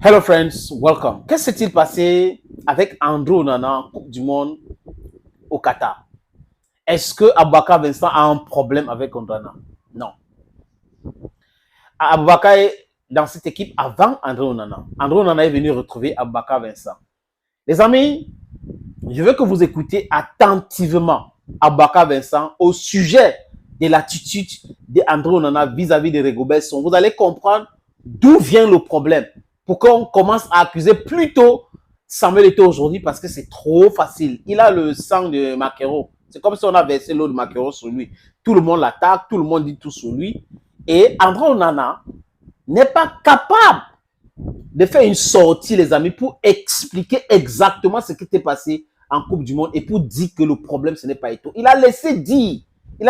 Hello friends, welcome. Qu'est-ce qui s'est-il passé avec André Onana en Coupe du Monde au Qatar? Est-ce que Aboubakar Vincent a un problème avec Onana? Non. Aboubakar est dans cette équipe avant André Onana. André Onana est venu retrouver Aboubakar Vincent. Les amis, je veux que vous écoutiez attentivement Aboubakar Vincent au sujet de l'attitude d'André Onana vis-à-vis de Rigobert Song. Vous allez comprendre d'où vient le problème. Pourquoi on commence à accuser plutôt Samuel Eto'o aujourd'hui? Parce que c'est trop facile. Il a le sang de Makero. C'est comme si on a versé l'eau de Makero sur lui. Tout le monde l'attaque, tout le monde dit tout sur lui. Et André Onana n'est pas capable de faire une sortie, les amis, pour expliquer exactement ce qui s'est passé en Coupe du Monde et pour dire que le problème, ce n'est pas Eto'o. Il a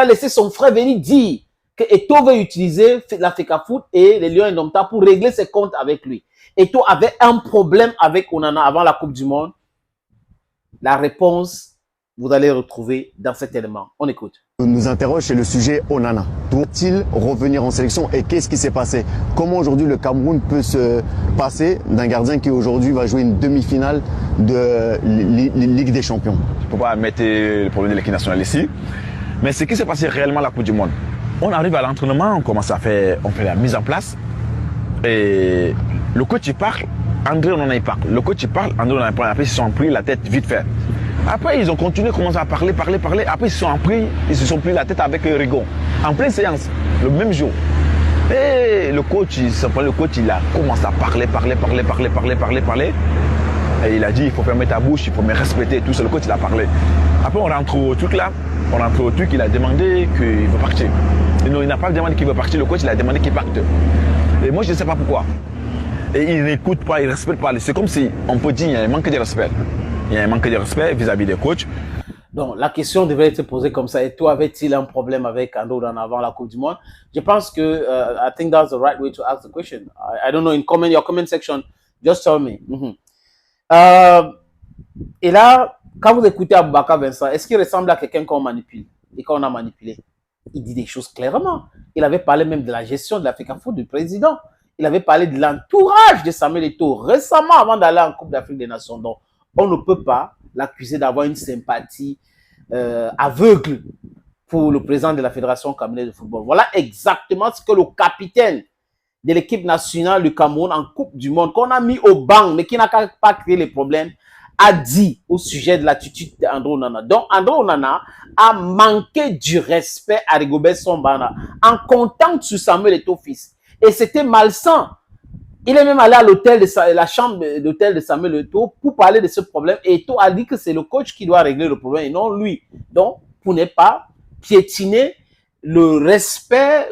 laissé son frère venir dire que Eto'o veut utiliser la FECAFOOT et les Lions Indomptables pour régler ses comptes avec lui. Eto'o avait un problème avec Onana avant la Coupe du Monde. La réponse, vous allez retrouver dans cet élément. On écoute. Nous interroge sur le sujet Onana. Doit-il revenir en sélection et qu'est-ce qui s'est passé? Comment aujourd'hui le Cameroun peut se passer d'un gardien qui aujourd'hui va jouer une demi-finale de Ligue des Champions? Je ne peux pas mettre le problème de l'équipe nationale ici. Mais ce qui s'est passé réellement à la Coupe du Monde, on arrive à l'entraînement, on commence à faire, on fait la mise en place. Et le coach il parle, André Onana il parle. Le coach il parle, André Onana il parle. Après ils se sont pris la tête vite fait. Après ils ont continué, commencé à parler. Après ils se sont pris la tête avec Rigon. En pleine séance, le même jour. Et le coach il a commencé à parler. Et il a dit il faut fermer ta bouche, il faut me respecter. Tout ça, le coach il a parlé. Après on rentre au truc là. Il a demandé qu'il veut partir. Et non, il n'a pas demandé qu'il veut partir, le coach il a demandé qu'il parte. Et moi je ne sais pas pourquoi. Et il n'écoute pas, il ne respecte pas. C'est comme si on peut dire qu'il y a un manque de respect. Il y a un manque de respect vis-à-vis des coachs. Donc la question devait être posée comme ça. Et toi, avait-il un problème avec André Onana avant la Coupe du Monde? Je pense que I think that's the right way to ask the question. I don't know, in your comment section, just tell me. Et là, quand vous écoutez Aboubakar Vincent, est-ce qu'il ressemble à quelqu'un qu'on manipule et qu'on a manipulé? Il dit des choses clairement. Il avait parlé même de la gestion de la FECAFOOT du président. Il avait parlé de l'entourage de Samuel Eto'o récemment avant d'aller en Coupe d'Afrique des Nations. Donc, on ne peut pas l'accuser d'avoir une sympathie aveugle pour le président de la Fédération camerounaise de football. Voilà exactement ce que le capitaine de l'équipe nationale du Cameroun en Coupe du Monde, qu'on a mis au banc, mais qui n'a pas créé les problèmes, a dit au sujet de l'attitude d'André Onana. Donc, André Onana a manqué du respect à Rigobert Song en comptant sur Samuel Eto'o fils. Et c'était malsain. Il est même allé à l'hôtel de la chambre d'hôtel de Samuel Eto'o pour parler de ce problème. Et Eto'o a dit que c'est le coach qui doit régler le problème et non lui. Donc, pour ne pas piétiner le respect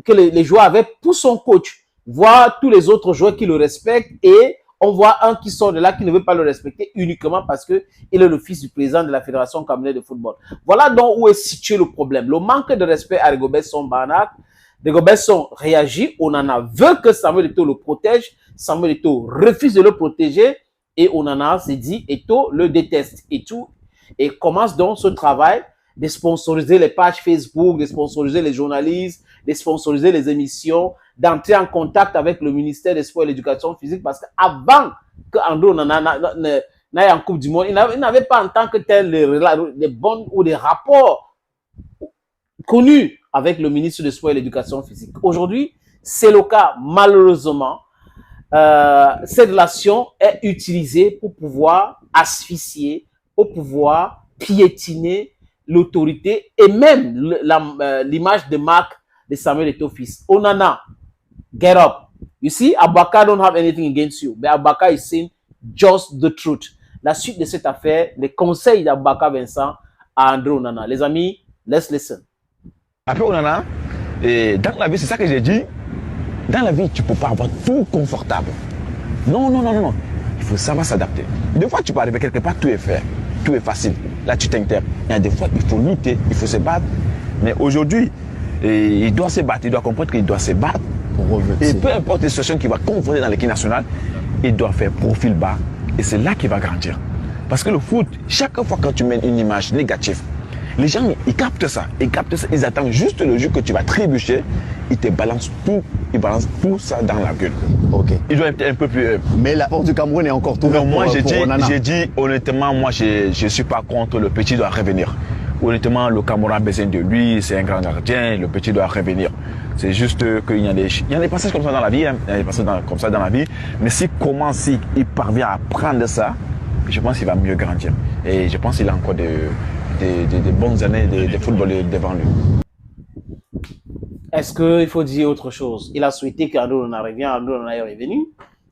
que les joueurs avaient pour son coach, voir tous les autres joueurs qui le respectent et on voit un qui sort de là qui ne veut pas le respecter uniquement parce qu'il est le fils du président de la Fédération camerounaise de football. Voilà donc où est situé le problème. Le manque de respect à Rigobert Song. Rigobert Song réagit, Onana veut que Samuel Eto'o le protège, Samuel Eto'o refuse de le protéger et Onana se dit Eto'o le déteste et tout. Et commence donc ce travail de sponsoriser les pages Facebook, de sponsoriser les journalistes, de sponsoriser les émissions, d'entrer en contact avec le ministère des Sports et de l'Éducation physique parce qu'avant que André Onana n'aille en Coupe du Monde, il n'avait pas en tant que tel les bons ou des rapports connus avec le ministre des Sports et de l'Éducation physique. Aujourd'hui, c'est le cas, malheureusement. Cette relation est utilisée pour pouvoir asphyxier, pour pouvoir piétiner l'autorité et même l'image de marque de Samuel Eto'o fils. Onana, get up. You see, Aboubakar don't have anything against you, but Aboubakar is saying just the truth. La suite de cette affaire, les conseils d'Aboubakar Vincent à André Onana. Les amis, let's listen. Après Onana, et dans la vie, c'est ça que j'ai dit, dans la vie, tu ne peux pas avoir tout confortable. Non. Il faut savoir s'adapter. Des fois, tu peux arriver quelque part, tout est fait. Tout est facile. Là, tu t'internes. Il y a des fois, il faut lutter, il faut se battre. Mais aujourd'hui, il doit se battre. Il doit comprendre qu'il doit se battre. Et peu importe les situations qu'il va confronter dans l'équipe nationale, il doit faire profil bas. Et c'est là qu'il va grandir. Parce que le foot, chaque fois que tu mets une image négative, Les gens, ils captent ça. Ils attendent juste le jour que tu vas trébucher. Ils te balancent tout ça dans la gueule. Ok. Ils doivent être un peu plus... Mais la porte du Cameroun est encore ouverte. Moi, pour Onana. j'ai dit honnêtement, moi, je ne suis pas contre. Le petit doit revenir. Honnêtement, le Cameroun a besoin de lui. C'est un grand gardien. Le petit doit revenir. C'est juste qu'il y a des passages comme ça dans la vie. Hein. Il y a des passages comme ça dans la vie. Mais s'il parvient à prendre ça, je pense qu'il va mieux grandir. Et je pense qu'il a encore des bonnes années de football devant lui. Est-ce qu'il faut dire autre chose? Il a souhaité qu'André Onana revienne. André Onana est revenu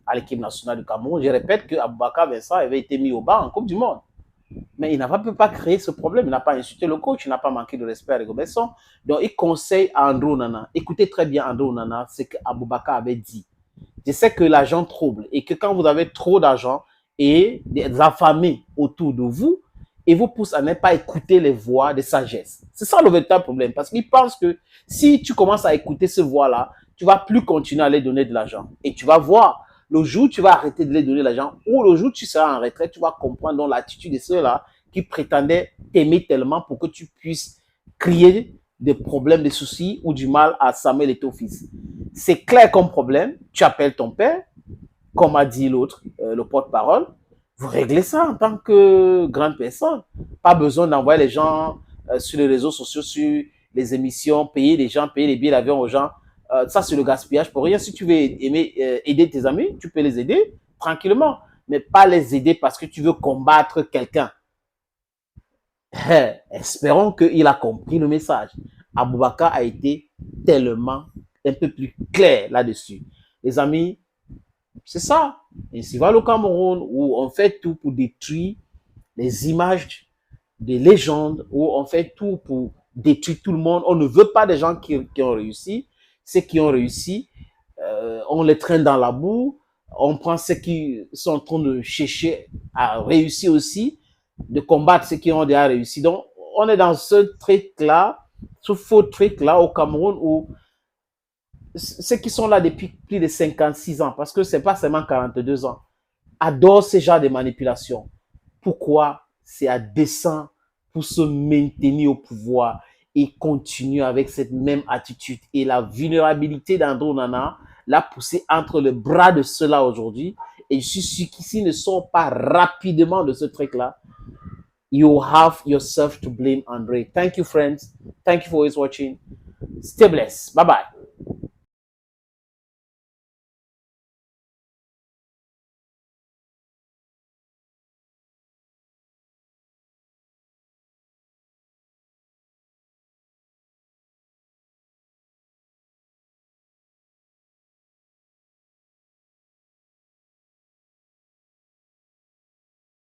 à l'équipe nationale du Cameroun. Je répète que Aboubakar Vincent avait été mis au banc en Coupe du Monde. Mais il n'a pas créé ce problème. Il n'a pas insulté le coach. Il n'a pas manqué de respect à Rigobert-Song. Donc, il conseille à André Onana. Écoutez très bien André Onana, ce qu'Aboubakar avait dit. Je sais que l'argent trouble et que quand vous avez trop d'argent et des affamés autour de vous, et vous pousse à ne pas écouter les voix de sagesse. C'est ça le véritable problème. Parce qu'il pense que si tu commences à écouter ces voix-là, tu vas plus continuer à les donner de l'argent. Et tu vas voir, le jour où tu vas arrêter de les donner de l'argent, ou le jour où tu seras en retraite, tu vas comprendre donc l'attitude de ceux-là qui prétendaient t'aimer tellement pour que tu puisses créer des problèmes, des soucis ou du mal à Samuel et ton fils. C'est clair comme problème. Tu appelles ton père, comme a dit l'autre, le porte-parole. Vous réglez ça en tant que grande personne. Pas besoin d'envoyer les gens sur les réseaux sociaux, sur les émissions, payer les gens, payer les billets d'avion aux gens. Ça, c'est le gaspillage pour rien. Si tu veux aider tes amis, tu peux les aider tranquillement, mais pas les aider parce que tu veux combattre quelqu'un. Espérons qu'il a compris le message. Aboubakar a été tellement un peu plus clair là-dessus. Les amis, c'est ça. Et s'il va au Cameroun où on fait tout pour détruire les images des légendes, où on fait tout pour détruire tout le monde, on ne veut pas des gens qui ont réussi. Ceux qui ont réussi, on les traîne dans la boue, on prend ceux qui sont en train de chercher à réussir aussi, de combattre ceux qui ont déjà réussi. Donc, on est dans ce truc-là, ce faux truc-là au Cameroun où ceux qui sont là depuis plus de 56 ans, parce que c'est pas seulement 42 ans, adorent ce genre de manipulation. Pourquoi? C'est à dessein pour se maintenir au pouvoir et continuer avec cette même attitude. Et la vulnérabilité d'André Onana l'a poussé entre les bras de ceux-là aujourd'hui. Et je suis sûr qu'ici ne sort pas rapidement de ce truc-là. You have yourself to blame, André. Thank you, friends. Thank you for always watching. Stay blessed. Bye-bye.